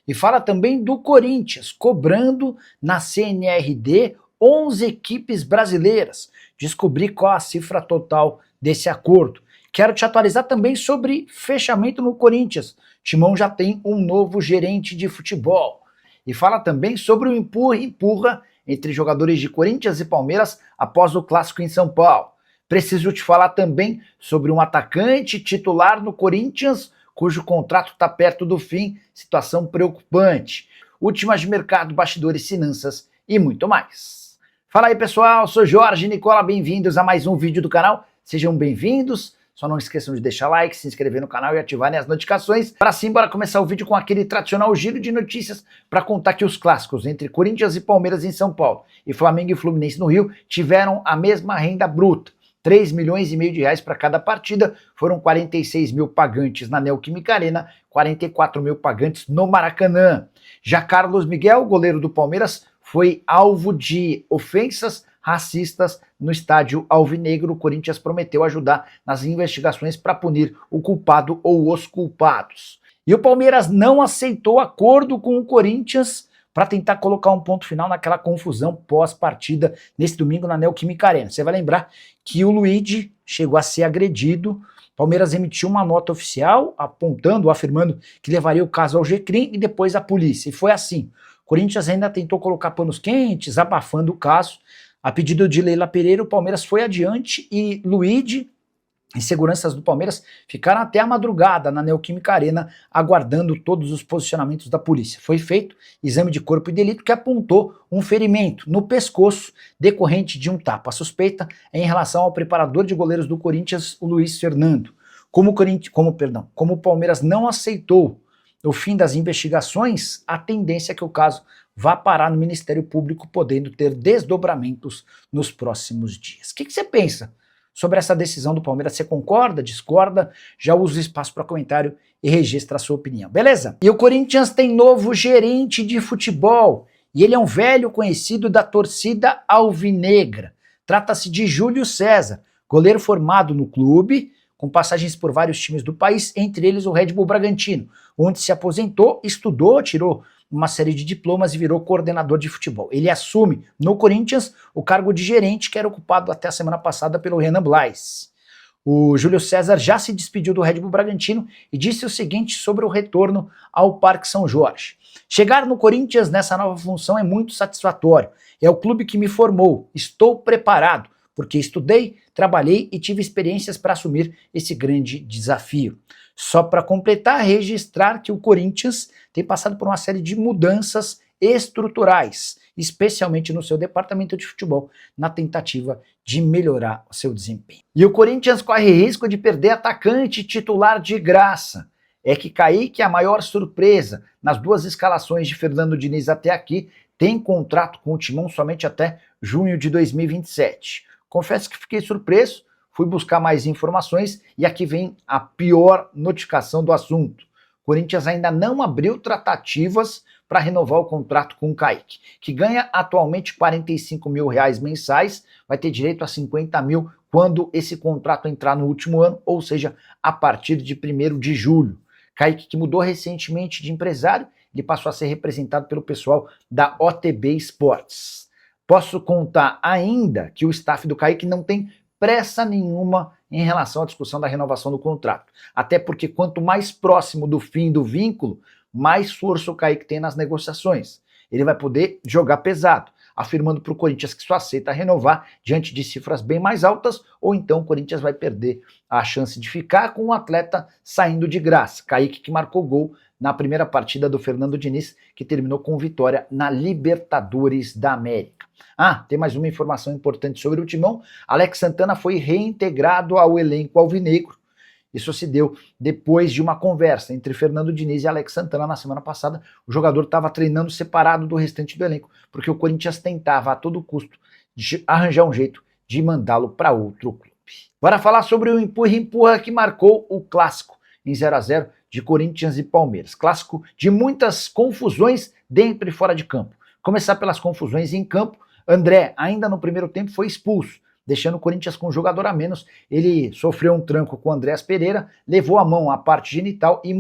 E fala também do Corinthians, cobrando na CNRD 11 equipes brasileiras. Descobrir qual a cifra total desse acordo. Quero te atualizar também sobre fechamento no Corinthians. Timão já tem um novo gerente de futebol. E fala também sobre o empurra-empurra entre jogadores de Corinthians e Palmeiras após o clássico em São Paulo. Preciso te falar também sobre um atacante titular no Corinthians, cujo contrato está perto do fim, situação preocupante. Últimas de mercado, bastidores, finanças e muito mais. Fala aí pessoal, sou Jorge Nicola, bem-vindos a mais um vídeo do canal, sejam bem-vindos. Só não esqueçam de deixar like, se inscrever no canal e ativarem as notificações. Para sim, bora começar o vídeo com aquele tradicional giro de notícias para contar que os clássicos entre Corinthians e Palmeiras em São Paulo e Flamengo e Fluminense no Rio tiveram a mesma renda bruta. 3 milhões e meio de reais para cada partida, foram 46 mil pagantes na Neoquímica Arena, 44 mil pagantes no Maracanã. Já Carlos Miguel, goleiro do Palmeiras, foi alvo de ofensas racistas no estádio Alvinegro. O Corinthians prometeu ajudar nas investigações para punir o culpado ou os culpados. E o Palmeiras não aceitou acordo com o Corinthians para tentar colocar um ponto final naquela confusão pós-partida nesse domingo na Neoquímica Arena. Você vai lembrar que o Luigi chegou a ser agredido. O Palmeiras emitiu uma nota oficial apontando, afirmando que levaria o caso ao GCRIM e depois à polícia. E foi assim. O Corinthians ainda tentou colocar panos quentes, abafando o caso. A pedido de Leila Pereira, o Palmeiras foi adiante e Luigi e seguranças do Palmeiras ficaram até a madrugada na Neoquímica Arena aguardando todos os posicionamentos da polícia. Foi feito exame de corpo de delito que apontou um ferimento no pescoço decorrente de um tapa. A suspeita é em relação ao preparador de goleiros do Corinthians, o Luiz Fernando. Como o Palmeiras não aceitou o fim das investigações, a tendência é que o caso vá parar no Ministério Público, podendo ter desdobramentos nos próximos dias. O que você pensa sobre essa decisão do Palmeiras? Você concorda, discorda? Já usa o espaço para comentário e registra a sua opinião, beleza? E o Corinthians tem novo gerente de futebol, e ele é um velho conhecido da torcida alvinegra. Trata-se de Júlio César, goleiro formado no clube, com passagens por vários times do país, entre eles o Red Bull Bragantino, onde se aposentou, estudou, tirou uma série de diplomas e virou coordenador de futebol. Ele assume no Corinthians o cargo de gerente, que era ocupado até a semana passada pelo Renan Blais. O Júlio César já se despediu do Red Bull Bragantino e disse o seguinte sobre o retorno ao Parque São Jorge. Chegar no Corinthians nessa nova função é muito satisfatório. É o clube que me formou. Estou preparado, porque estudei, trabalhei e tive experiências para assumir esse grande desafio. Só para completar, registrar que o Corinthians tem passado por uma série de mudanças estruturais, especialmente no seu departamento de futebol, na tentativa de melhorar o seu desempenho. E o Corinthians corre risco de perder atacante titular de graça. É que Kaique é a maior surpresa. Nas duas escalações de Fernando Diniz até aqui, tem contrato com o Timão somente até junho de 2027. Confesso que fiquei surpreso, fui buscar mais informações e aqui vem a pior notificação do assunto. O Corinthians ainda não abriu tratativas para renovar o contrato com o Kaique, que ganha atualmente 45 mil reais mensais, vai ter direito a 50 mil quando esse contrato entrar no último ano, ou seja, a partir de 1º de julho. Kaique, que mudou recentemente de empresário, ele passou a ser representado pelo pessoal da OTB Sports. Posso contar ainda que o staff do Kaique não tem pressa nenhuma em relação à discussão da renovação do contrato. Até porque quanto mais próximo do fim do vínculo, mais força o Kaique tem nas negociações. Ele vai poder jogar pesado, afirmando para o Corinthians que só aceita renovar diante de cifras bem mais altas, ou então o Corinthians vai perder a chance de ficar com o atleta saindo de graça. Kaique, que marcou gol na primeira partida do Fernando Diniz, que terminou com vitória na Libertadores da América. Tem mais uma informação importante sobre o Timão. Alex Santana foi reintegrado ao elenco alvinegro. Isso se deu depois de uma conversa entre Fernando Diniz e Alex Santana na semana passada. O jogador estava treinando separado do restante do elenco, porque o Corinthians tentava a todo custo arranjar um jeito de mandá-lo para outro clube. Bora falar sobre o empurra-empurra que marcou o clássico em 0-0 de Corinthians e Palmeiras. Clássico de muitas confusões dentro e fora de campo. Começar pelas confusões em campo. André, ainda no primeiro tempo, foi expulso, deixando o Corinthians com um jogador a menos. Ele sofreu um tranco com o Andréas Pereira, levou a mão à parte genital e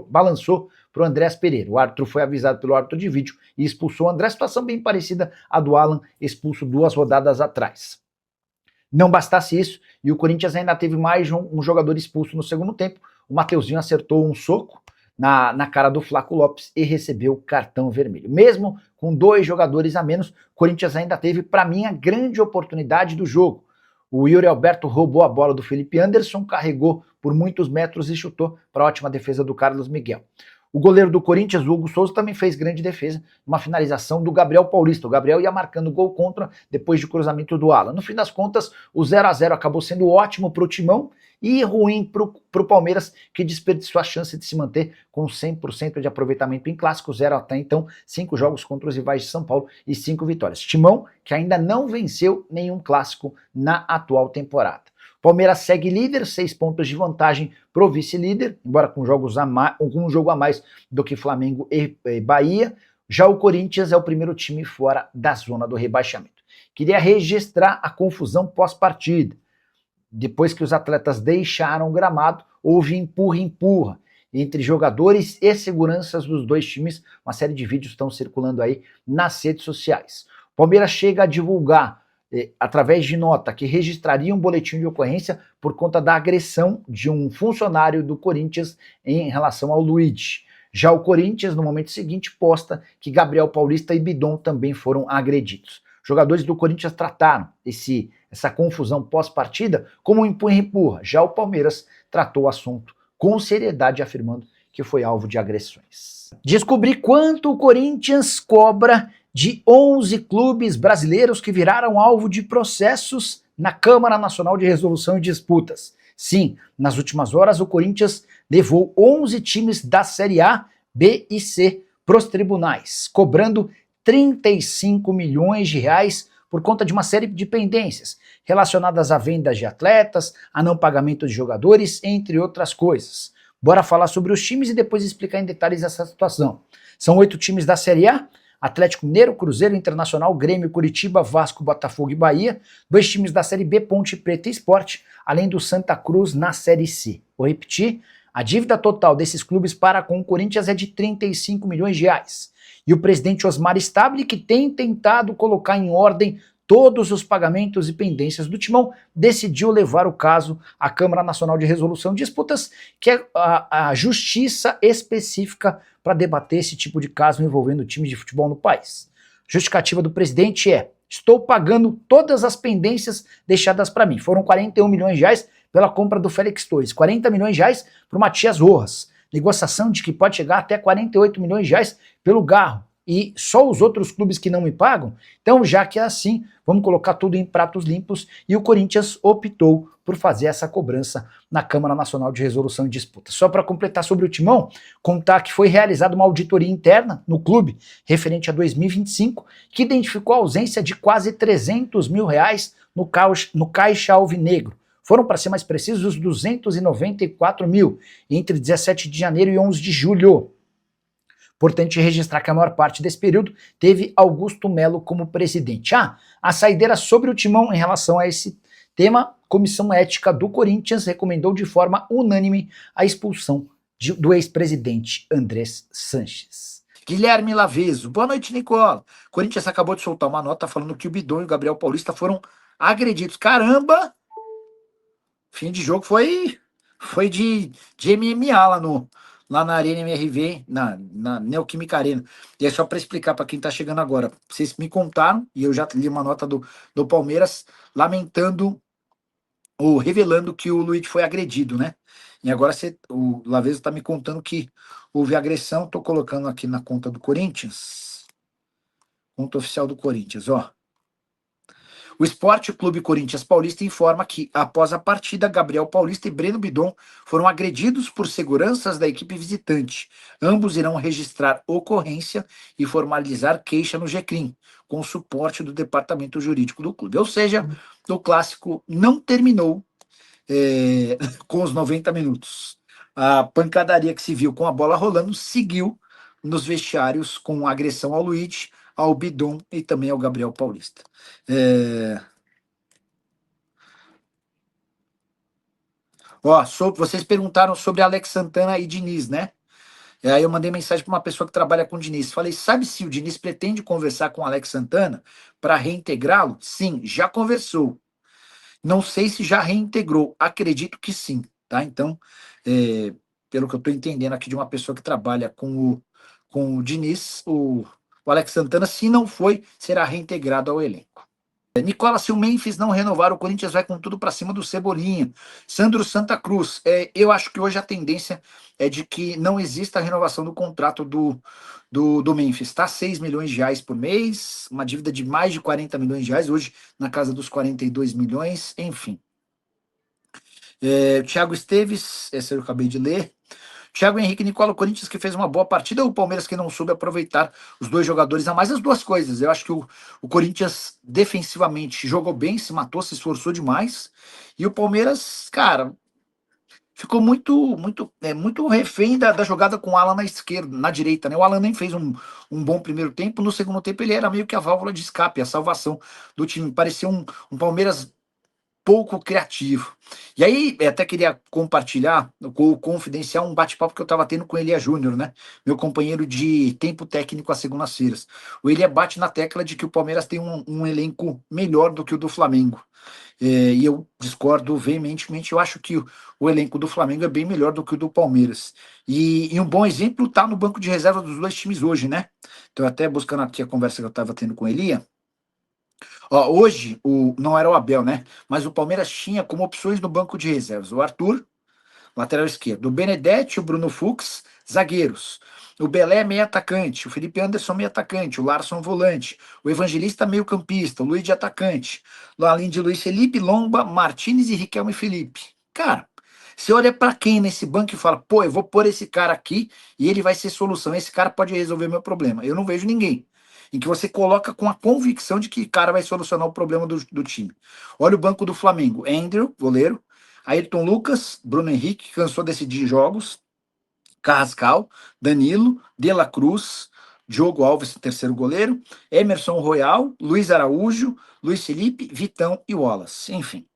balançou para o Andrés Pereira. O árbitro foi avisado pelo árbitro de vídeo e expulsou o André, situação bem parecida à do Alan, expulso 2 rodadas atrás. Não bastasse isso, e o Corinthians ainda teve mais um jogador expulso no segundo tempo. O Mateuzinho acertou um soco na cara do Flaco Lopes e recebeu cartão vermelho. Mesmo com 2 jogadores a menos, o Corinthians ainda teve, para mim, a grande oportunidade do jogo. O Yuri Alberto roubou a bola do Felipe Anderson, carregou por muitos metros e chutou para a ótima defesa do Carlos Miguel. O goleiro do Corinthians, o Hugo Souza, também fez grande defesa, uma finalização do Gabriel Paulista. O Gabriel ia marcando gol contra depois de cruzamento do Alan. No fim das contas, o 0-0 acabou sendo ótimo para o Timão e ruim para o Palmeiras, que desperdiçou a chance de se manter com 100% de aproveitamento em clássico, 0 até então, 5 jogos contra os rivais de São Paulo e 5 vitórias. Timão, que ainda não venceu nenhum clássico na atual temporada. Palmeiras segue líder, 6 pontos de vantagem pro vice-líder, embora com um jogo a mais do que Flamengo e Bahia. Já o Corinthians é o primeiro time fora da zona do rebaixamento. Queria registrar a confusão pós-partida. Depois que os atletas deixaram o gramado, houve empurra-empurra entre jogadores e seguranças dos dois times. Uma série de vídeos estão circulando aí nas redes sociais. Palmeiras chega a divulgar através de nota, que registraria um boletim de ocorrência por conta da agressão de um funcionário do Corinthians em relação ao Luiz. Já o Corinthians, no momento seguinte, posta que Gabriel Paulista e Bidon também foram agredidos. Jogadores do Corinthians trataram essa confusão pós-partida como um empurra-empurra. Já o Palmeiras tratou o assunto com seriedade, afirmando que foi alvo de agressões. Descobri quanto o Corinthians cobra de 11 clubes brasileiros que viraram alvo de processos na Câmara Nacional de Resolução e Disputas. Sim, nas últimas horas o Corinthians levou 11 times da Série A, B e C para os tribunais, cobrando 35 milhões de reais por conta de uma série de pendências relacionadas a vendas de atletas, a não pagamento de jogadores, entre outras coisas. Bora falar sobre os times e depois explicar em detalhes essa situação. São 8 times da Série A: Atlético Mineiro, Cruzeiro, Internacional, Grêmio, Curitiba, Vasco, Botafogo e Bahia. 2 times da Série B, Ponte Preta e Sport, além do Santa Cruz na Série C. Vou repetir, a dívida total desses clubes para com o Corinthians é de 35 milhões de reais. E o presidente Osmar Stabile, que tem tentado colocar em ordem todos os pagamentos e pendências do Timão, decidiu levar o caso à Câmara Nacional de Resolução de Disputas, que é a justiça específica para debater esse tipo de caso envolvendo times de futebol no país. A justificativa do presidente é: estou pagando todas as pendências deixadas para mim. Foram 41 milhões de reais pela compra do Félix Torres, 40 milhões de reais para o Matias Rojas, negociação de que pode chegar até 48 milhões de reais pelo Garro, e só os outros clubes que não me pagam. Então, já que é assim, vamos colocar tudo em pratos limpos, e o Corinthians optou por fazer essa cobrança na Câmara Nacional de Resolução e Disputa. Só para completar sobre o Timão, contar que foi realizada uma auditoria interna no clube, referente a 2025, que identificou a ausência de quase 300 mil reais no caixa alvinegro. Foram, para ser mais precisos, 294 mil, entre 17 de janeiro e 11 de julho. Importante registrar que a maior parte desse período teve Augusto Melo como presidente. A saideira sobre o Timão em relação a esse tema: a Comissão Ética do Corinthians recomendou de forma unânime a expulsão do ex-presidente Andrés Sanches. Guilherme Laveso, boa noite, Nicola. O Corinthians acabou de soltar uma nota falando que o Bidon e o Gabriel Paulista foram agredidos. Caramba! Fim de jogo foi de MMA lá na Arena MRV, na Neoquímica Arena. E é só para explicar para quem está chegando agora. Vocês me contaram, e eu já li uma nota do Palmeiras lamentando ou revelando que o Luiz foi agredido, né? E agora o Laveso está me contando que houve agressão. Estou colocando aqui na conta do Corinthians. Conta oficial do Corinthians, ó. O Esporte Clube Corinthians Paulista informa que, após a partida, Gabriel Paulista e Breno Bidon foram agredidos por seguranças da equipe visitante. Ambos irão registrar ocorrência e formalizar queixa no GCRIM, com suporte do departamento jurídico do clube. Ou seja, o clássico não terminou com os 90 minutos. A pancadaria que se viu com a bola rolando seguiu nos vestiários, com agressão ao Luiz, ao Bidon e também ao Gabriel Paulista. Vocês perguntaram sobre Alex Santana e Diniz, né? E aí eu mandei mensagem para uma pessoa que trabalha com o Diniz. Falei, sabe se o Diniz pretende conversar com o Alex Santana para reintegrá-lo? Sim, já conversou. Não sei se já reintegrou. Acredito que sim, tá? Então, pelo que eu estou entendendo aqui de uma pessoa que trabalha com o Diniz, o Alex Santana, se não foi, será reintegrado ao elenco. Nicola, se o Memphis não renovar, o Corinthians vai com tudo para cima do Cebolinha. Sandro Santa Cruz, eu acho que hoje a tendência é de que não exista a renovação do contrato do Memphis. Tá 6 milhões de reais por mês, uma dívida de mais de 40 milhões de reais, hoje na casa dos 42 milhões, enfim. Thiago Esteves, esse eu acabei de ler. Thiago Henrique e Nicola, o Corinthians que fez uma boa partida, ou o Palmeiras que não soube aproveitar os dois jogadores a mais, as duas coisas. Eu acho que o Corinthians defensivamente jogou bem, se matou, se esforçou demais, e o Palmeiras, cara, ficou muito refém da jogada com o Alan na esquerda, na direita, né? O Alan nem fez um bom primeiro tempo, no segundo tempo ele era meio que a válvula de escape, a salvação do time. Parecia um Palmeiras pouco criativo. E aí, até queria compartilhar, confidenciar um bate-papo que eu estava tendo com o Elia Júnior, né? Meu companheiro de tempo técnico às segundas-feiras. O Elia bate na tecla de que o Palmeiras tem um elenco melhor do que o do Flamengo. E eu discordo veementemente. Eu acho que o elenco do Flamengo é bem melhor do que o do Palmeiras. E um bom exemplo está no banco de reserva dos dois times hoje, né? Então, até buscando aqui a conversa que eu estava tendo com o Elia. Ó, hoje, não era o Abel, né? Mas o Palmeiras tinha como opções no banco de reservas o Arthur, lateral esquerdo, o Benedetti, o Bruno Fux, zagueiros. O Belé, meio atacante. O Felipe Anderson, meio atacante. O Larson, volante. O Evangelista, meio campista. O Luiz de atacante. Além de Luiz Felipe, Lomba, Martinez e Riquelme Felipe. Cara, você olha para quem nesse banco e fala, pô, eu vou pôr esse cara aqui e ele vai ser solução. Esse cara pode resolver meu problema. Eu não vejo ninguém. Em que você coloca com a convicção de que o cara vai solucionar o problema do time. Olha o banco do Flamengo. Andrew, goleiro. Ayrton Lucas, Bruno Henrique, cansou de decidir jogos. Carrascal, Danilo, De La Cruz, Diogo Alves, terceiro goleiro. Emerson Royal, Luiz Araújo, Luiz Felipe, Vitão e Wallace. Enfim.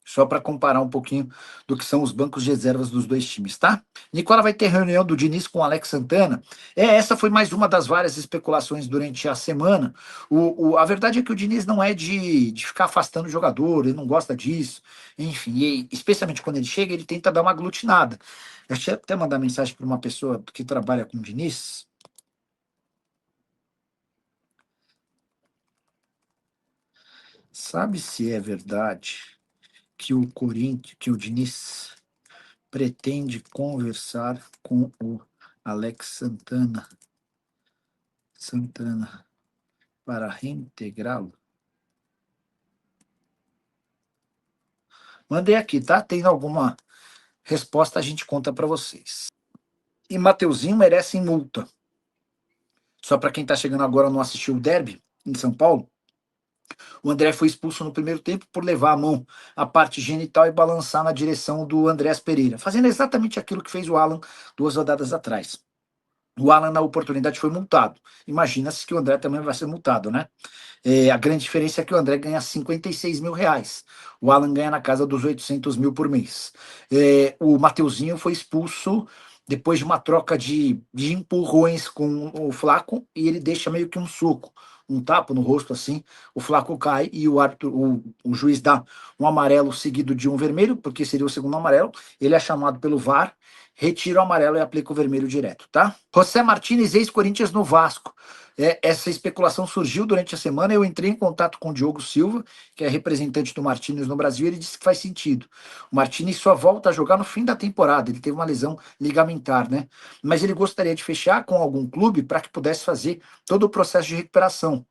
Só para comparar um pouquinho do que são os bancos de reservas dos dois times, tá? Nicola vai ter reunião do Diniz com o Alex Santana. Essa foi mais uma das várias especulações durante a semana. A verdade é que o Diniz não é de ficar afastando o jogador, ele não gosta disso. Enfim, e especialmente quando ele chega, ele tenta dar uma aglutinada. Eu achei até mandar mensagem para uma pessoa que trabalha com o Diniz. Sabe se é verdade que o Corinthians, que o Diniz pretende conversar com o Alex Santana para reintegrá-lo? Mandei aqui, tá? Tem alguma resposta, a gente conta para vocês. E Mateuzinho merece multa. Só para quem está chegando agora não assistiu o derby em São Paulo, o André foi expulso no primeiro tempo por levar a mão à parte genital e balançar na direção do Andrés Pereira, fazendo exatamente aquilo que fez o Alan 2 rodadas atrás. O Alan, na oportunidade, foi multado. Imagina-se que o André também vai ser multado, né? A grande diferença é que o André ganha 56 mil reais. O Alan ganha na casa dos 800 mil por mês. O Mateuzinho foi expulso depois de uma troca de empurrões com o Flaco e ele deixa meio que um soco, um tapa no rosto assim. O Flaco cai e o juiz dá um amarelo seguido de um vermelho, porque seria o segundo amarelo. Ele é chamado pelo VAR, retira o amarelo e aplica o vermelho direto, tá? José Martínez, ex-Corinthians no Vasco. Essa especulação surgiu durante a semana. Eu entrei em contato com o Diogo Silva, que é representante do Martínez no Brasil, e ele disse que faz sentido. O Martínez só volta a jogar no fim da temporada, ele teve uma lesão ligamentar, né? Mas ele gostaria de fechar com algum clube para que pudesse fazer todo o processo de recuperação.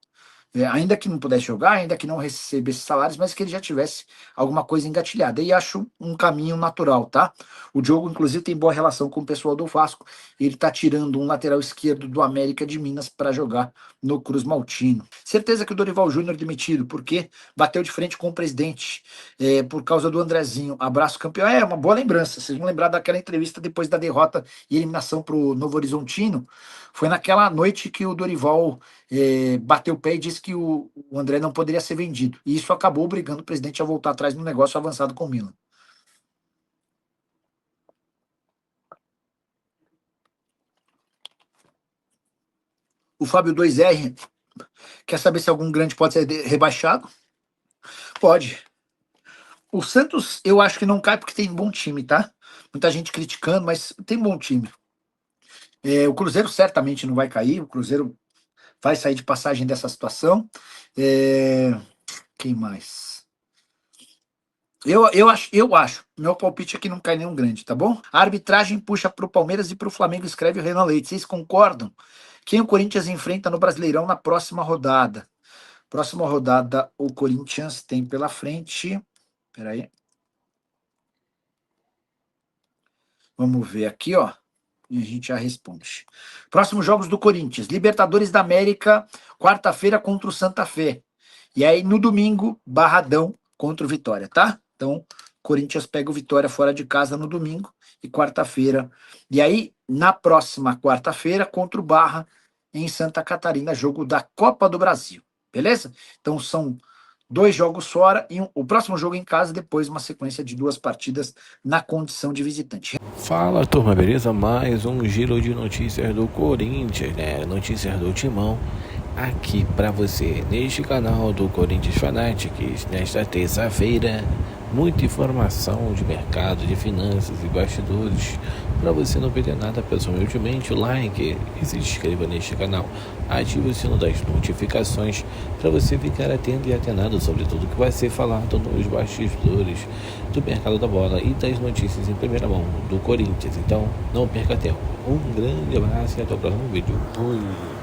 Ainda que não pudesse jogar, ainda que não recebesse salários, mas que ele já tivesse alguma coisa engatilhada. E acho um caminho natural, tá? O Diogo, inclusive, tem boa relação com o pessoal do Vasco. Ele tá tirando um lateral esquerdo do América de Minas para jogar no Cruz Maltino. Certeza que o Dorival Júnior demitido, porque bateu de frente com o presidente por causa do Andrezinho. Abraço, campeão. É uma boa lembrança. Vocês vão lembrar daquela entrevista depois da derrota e eliminação para o Novo Horizontino. Foi naquela noite que o Dorival bateu o pé e disse que o André não poderia ser vendido. E isso acabou obrigando o presidente a voltar atrás no negócio avançado com o Milan. O Fábio 2R quer saber se algum grande pode ser rebaixado? Pode. O Santos, eu acho que não cai porque tem bom time, tá? Muita gente criticando, mas tem bom time. O Cruzeiro certamente não vai cair, o Cruzeiro vai sair de passagem dessa situação. Quem mais? Eu acho. Meu palpite é que não cai nenhum grande, tá bom? A arbitragem puxa pro Palmeiras e pro Flamengo, escreve o Renan Leite. Vocês concordam? Quem o Corinthians enfrenta no Brasileirão na próxima rodada? Próxima rodada, o Corinthians tem pela frente. Peraí. Vamos ver aqui, ó. E a gente já responde. Próximos jogos do Corinthians. Libertadores da América, quarta-feira contra o Santa Fé. E aí, no domingo, Barradão contra o Vitória, tá? Então, Corinthians pega o Vitória fora de casa no domingo e quarta-feira. E aí, na próxima quarta-feira, contra o Barra, em Santa Catarina, jogo da Copa do Brasil. Beleza? Então, são 2 jogos fora e o próximo jogo em casa, depois uma sequência de 2 partidas na condição de visitante. Fala, turma, beleza? Mais um giro de notícias do Corinthians, né? Notícias do Timão aqui pra você neste canal do Corinthians Fanatics. Nesta terça-feira, muita informação de mercado, de finanças e bastidores. Para você não perder nada, peço humildemente o like e se inscreva neste canal. Ative o sino das notificações para você ficar atento e atenado sobre tudo que vai ser falado nos bastidores do mercado da bola e das notícias em primeira mão do Corinthians. Então, não perca tempo. Um grande abraço e até o próximo vídeo. Fui.